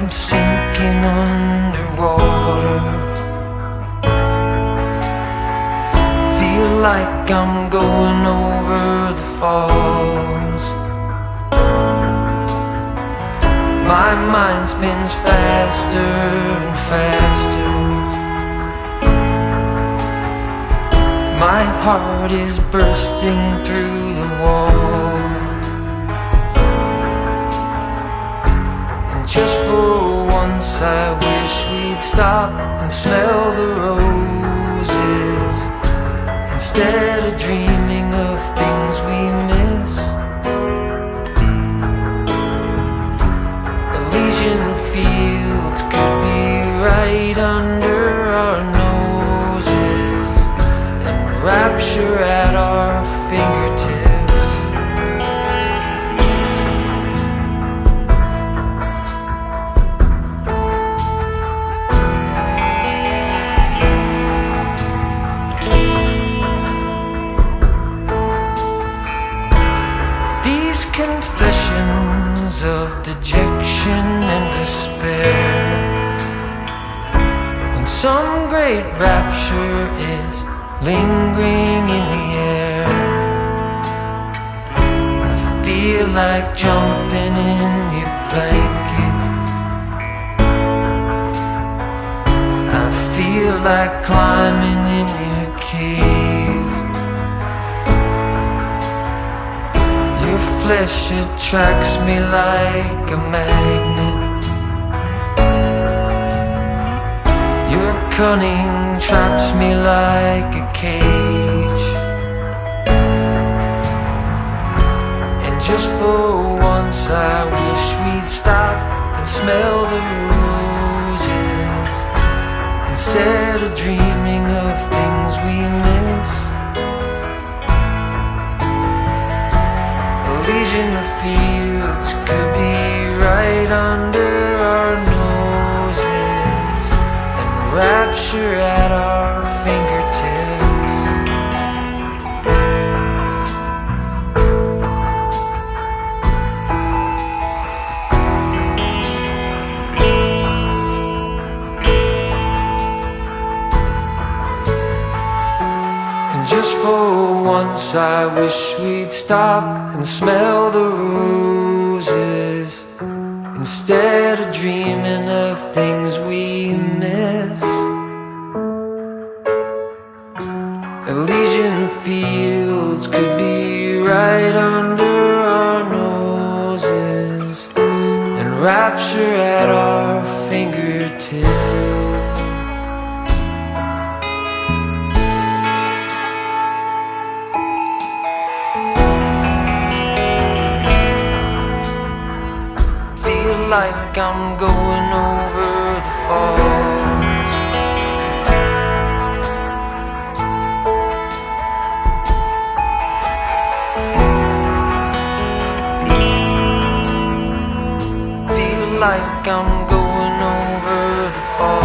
I'm sinking underwater. Feel like I'm going over the falls. My mind spins faster and faster. My heart is bursting through the wall. And just for once I wish we'd stop and smell the roses, instead of dreaming of things we miss. Elysian fields could be right under our noses, and rapture at our fingertips. These confessions of dejection and despair, when some great rapture is lingering in the air, I feel like jumping in your blanket. I feel like climbing in your cave. Your flesh attracts me like a magnet. Your cunning traps me like a cage. And just for once I wish we'd stop and smell the roses, instead of dreaming of things we miss. Elysian fields could be right under our noses, and rapture at our fingertips. And just for once I wish we'd stop and smell the roses, instead of dreaming of things we miss. Elysian fields could be right under our noses, and rapture at our fingertips. Feel like I'm going over the falls. Feel like I'm going over the falls.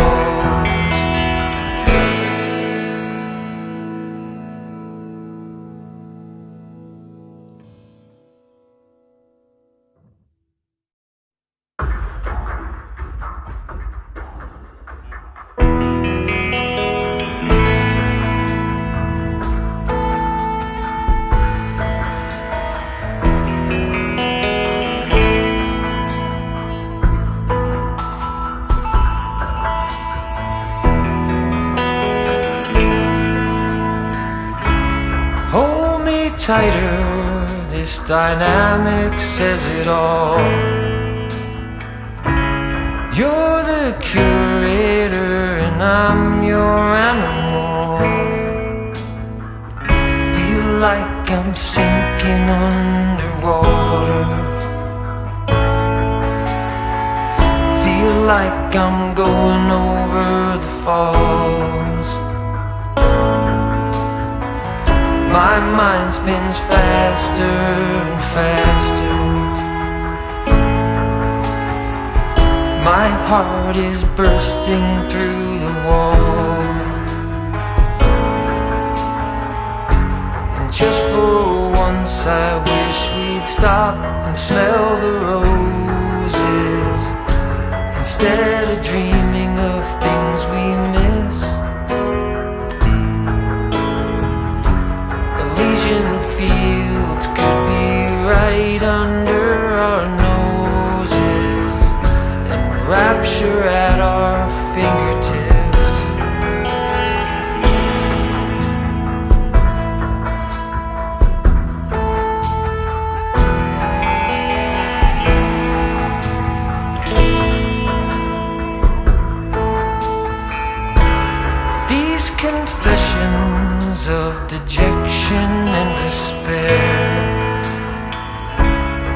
Tighter, this dynamic says it all. You're the curator and I'm your animal. Feel like I'm sinking underwater. Feel like I'm going over the falls. My mind spins faster and faster. My heart is bursting through the wall. And just for once I wish we'd stop and smell the roses, instead instead of dreaming of things we miss. Elysian fields could be right under our noses, and rapture at our fingertips. Confessions of dejection and despair,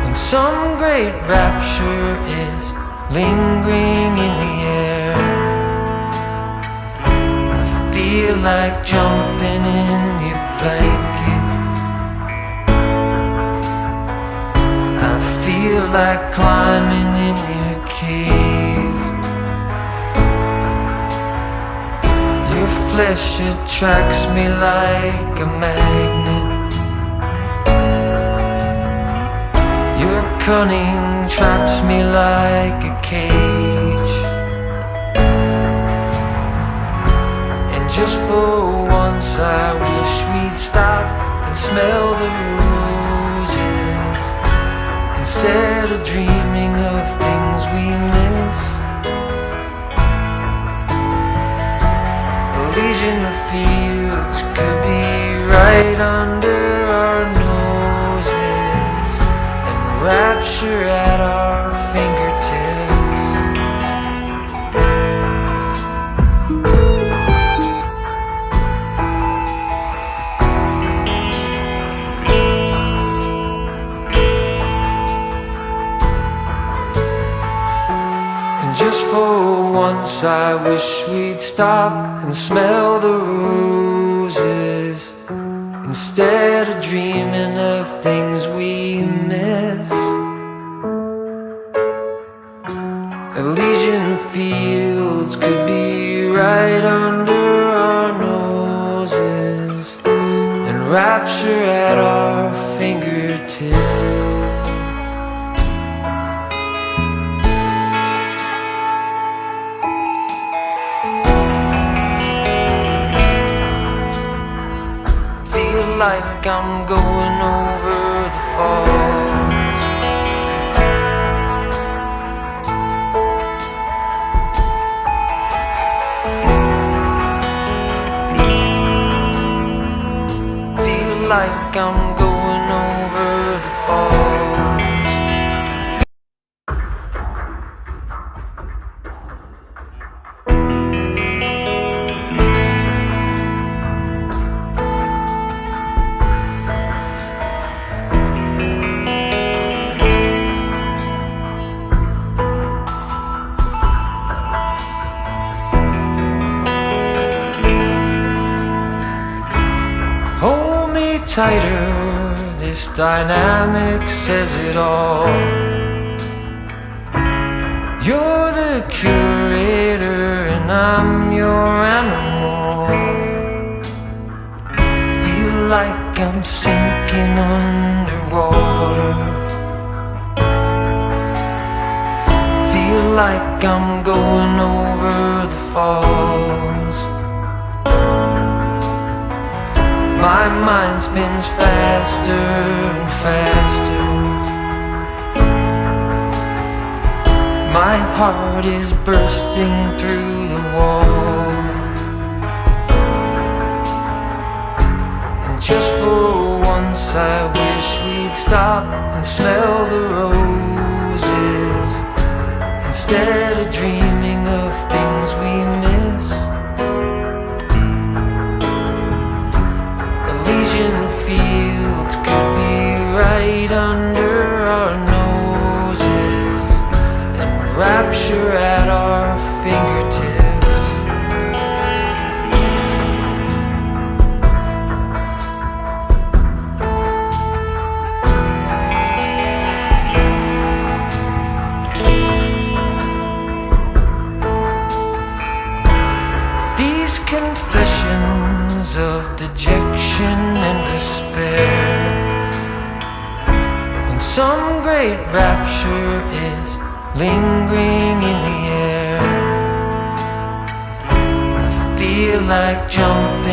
when some great rapture is lingering in the air. I feel like jumping in your blanket. I feel like climbing in your cave. Flesh attracts me like a magnet. Your cunning traps me like a cage. And just for once I wish we'd stop and smell the roses, instead of dreaming of things we miss. Elysian fields could be right under our noses, and rapture at our fingertips. And just for once I wish we'd stop and smell the roses, instead of dreaming of things we miss. Elysian fields could be right under our noses, and rapture at our fingertips. Like I'm going over the falls. Feel like I'm going over the falls. Hold me tighter, this dynamic says it all. You're the curator and I'm your animal. Feel like I'm sinking underwater. Feel like I'm going over the falls. My mind spins faster and faster. My heart is bursting through the wall. And just for once I wish we'd stop and smell the roses, instead of dreaming of things we miss. Elysian fields could be right under our noses, and rapture at our fingertips. These confessions of dejection and despair, when some great rapture is lingering in the air. feel like jumping